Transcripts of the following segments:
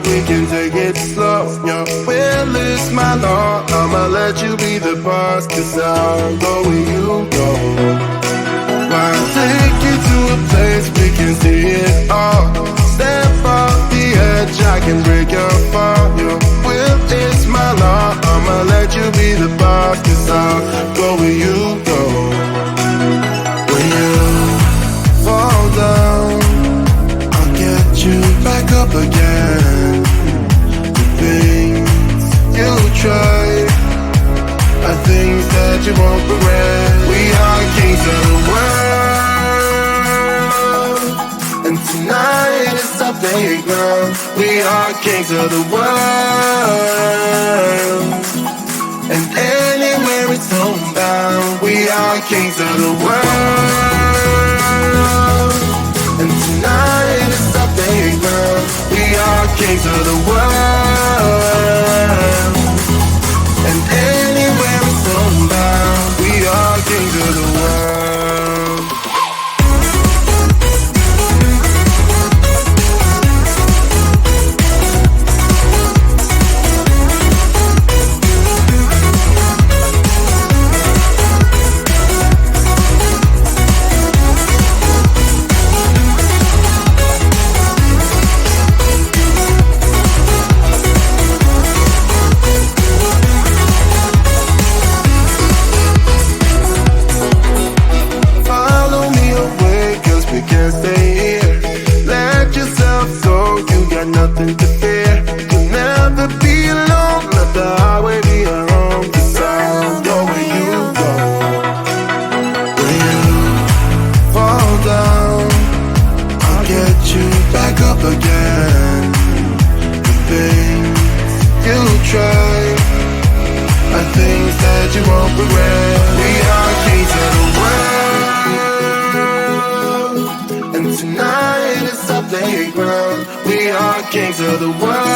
we can take it slow. Your will is my law, I'ma let you be the boss, 'cause I'll go where you go. I'll take you to a place we can see it all. Step off the edge, I can break your fall. Your will is my law, I'ma let you be the boss, 'cause I'll go where you go. When you fall down, I'll get you back up again. The things you try are things that you won't regret. We are kings of the world, and tonight is our playground. We are kings of the world, and anywhere it's homebound. We are kings of the world, and tonight is our playground. We are kings of the world, and anywhere it's homebound. We are kings of the world. Nothing to fear, you'll never be alone. Let the highway be your home, 'cause I'll go where you go. When you fall down, I'll get you back up again. The things you try are things that you won't regret. We are kings of the world, and tonight is our playground. We are kings of the world,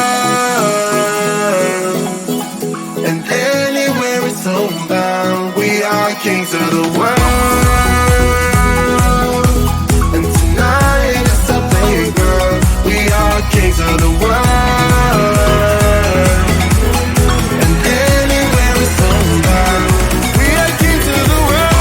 and anywhere it's homebound. We are kings of the world, and tonight is our playground. We are kings of the world, and anywhere it's homebound. We are kings of the world.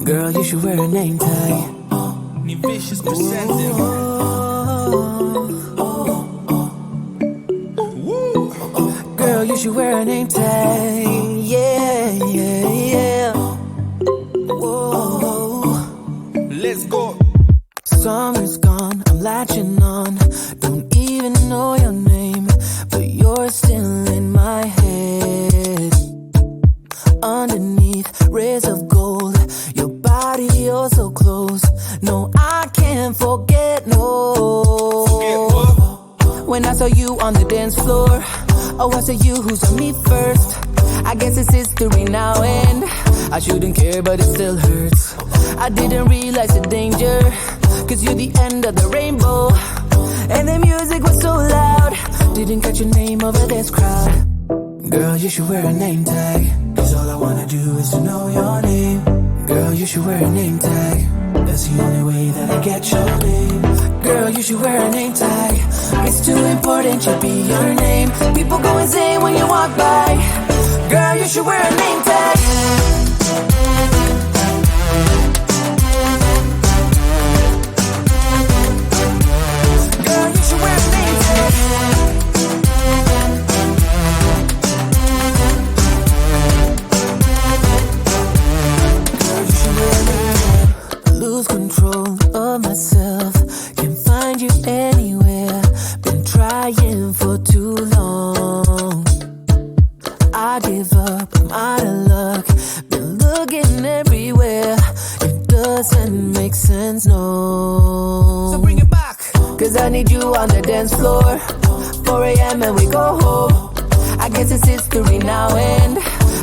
Girl, you should wear a name tag. Vicious presenting. Girl, you should wear a name tag. Yeah, yeah, yeah. Whoa. Let's go. Summer's gone, I'm latching on. Don't even know your name, but you're still in my head. Underneath rays of gold, your body, you're so close. No, I can't forget, no. Forget what? When I saw you on the dance floor, oh, I saw you who saw me first. I guess it's history now, and I shouldn't care, but it still hurts. I didn't realize the danger, 'cause you're the end of the rainbow, and the music was so loud. Didn't catch your name over this crowd. Girl, you should wear a name tag, 'cause all I wanna do is to know your name. Girl, you should wear a name tag. That's the only way that I get your name. Girl, you should wear a name tag. It's too important, should be your name. People go insane when you walk by. Girl, you should wear a name tag. Girl, you should wear a name tag. Girl, you should wear a name tag. Lose control of myself, can't find you anywhere. Been trying for too long. I give up, I'm out of luck. Been looking everywhere, it doesn't make sense, no. So bring it back. Cause I need you on the dance floor. 4 a.m. and we go home. I guess it's history now and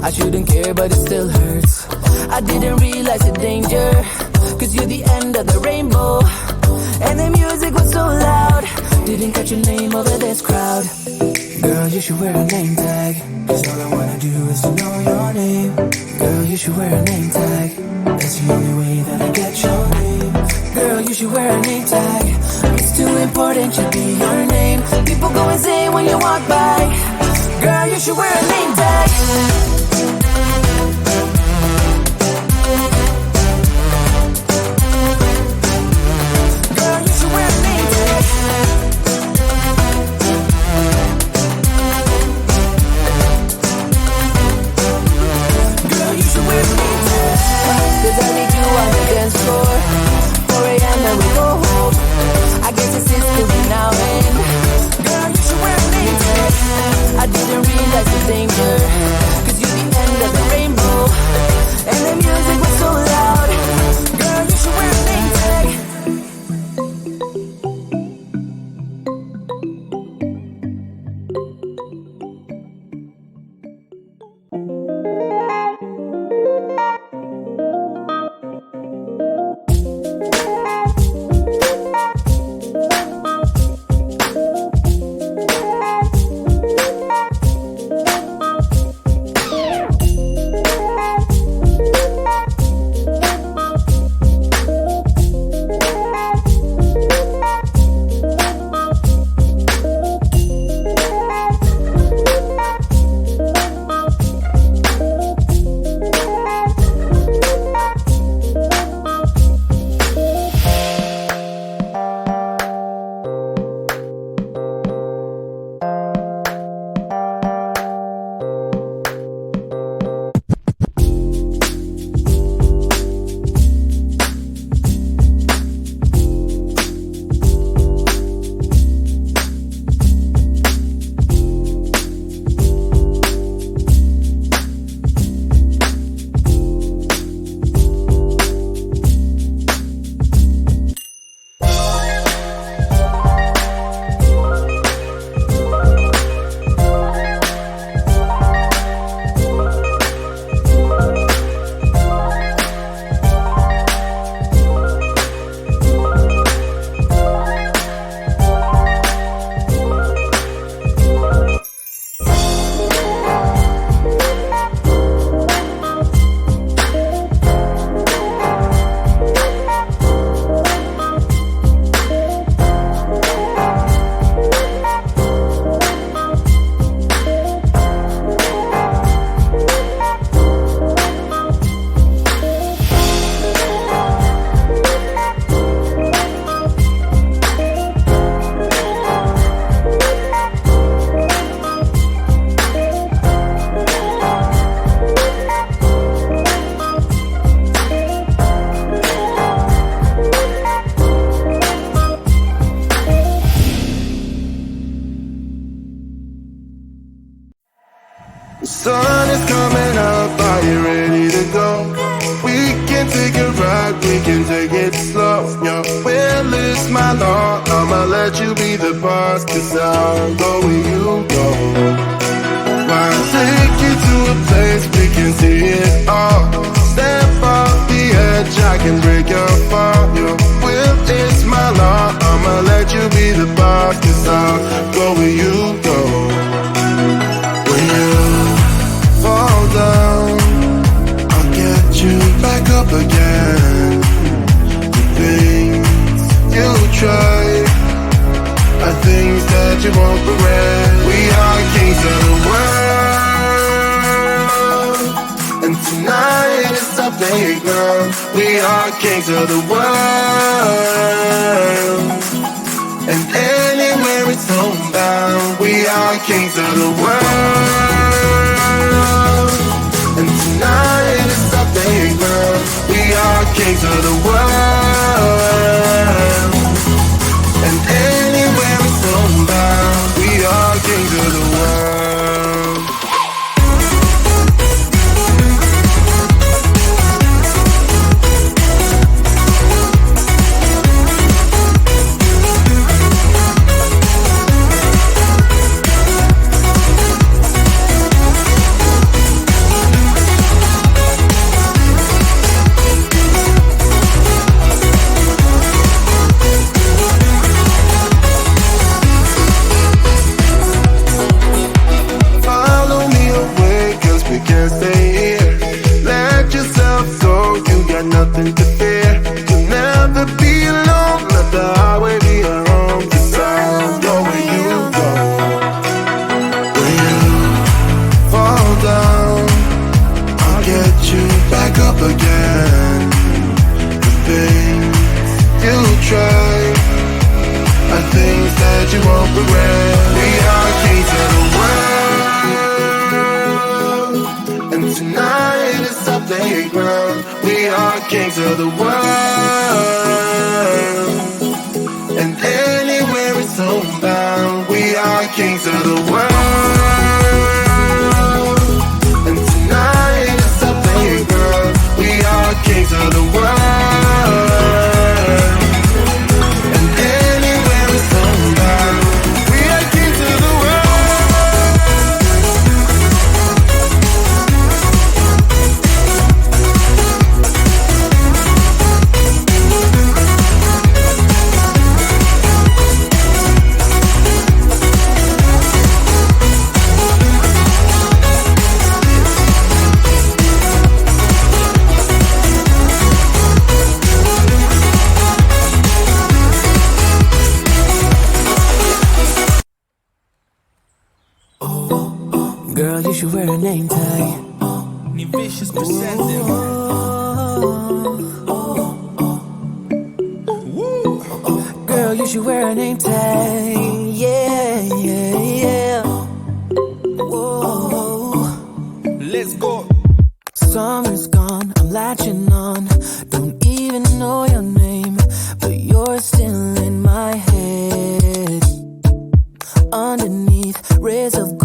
I shouldn't care but it still hurts. I didn't realize the danger, cause you're the end of the rainbow. And the music was so loud, didn't catch your name over this crowd. Girl, you should wear a name tag, cause all I wanna do is to know your name. Girl, you should wear a name tag, that's the only way that I get your name. Girl, you should wear a name tag, it's too important to be your name. People go insane when you walk by. Girl, you should wear a name tag. Girl, you should wear a name tag. Girl, you should wear a name tag. Cause I need you on the dance floor. 4 a.m. and we go home. I guess it's history now and girl, you should wear a name tag. I didn't realize the danger, cause you're the end of the rainbow. And the music was so loud. Girl, you should wear a name tag. The sun is coming up, are you ready to go? We can take a ride, we can take it slow. Your will is my law, I'ma let you be the boss, cause I'll go where you go. I'll take you to a place we can see it all. Step off the edge, I can break your fall. Your will is my law, I'ma let you be the boss, cause I'll go where you go. When you fall down, I'll get you back up again. The things you try are things that you won't regret. We are kings of the world, and tonight is our playground. We are kings of the world, and anywhere it's homebound. We are kings of the world, and tonight is our playground. We are kings of the world, and anywhere it's homebound. We are kings of the world. regret. We are kings of the world, and tonight is our playground. We are kings of the world, and anywhere it's homebound. We are kings of the world, and tonight is our playground. We are kings of the world, and anywhere it's homebound. We are kings of the Girl, you should wear a name tag. Vicious presenting. Girl, you should wear a name tag. Yeah, yeah, yeah. Whoa. Let's go. Summer's gone, I'm latching on. Don't even know your name, but you're still in my head. Underneath rays of gold,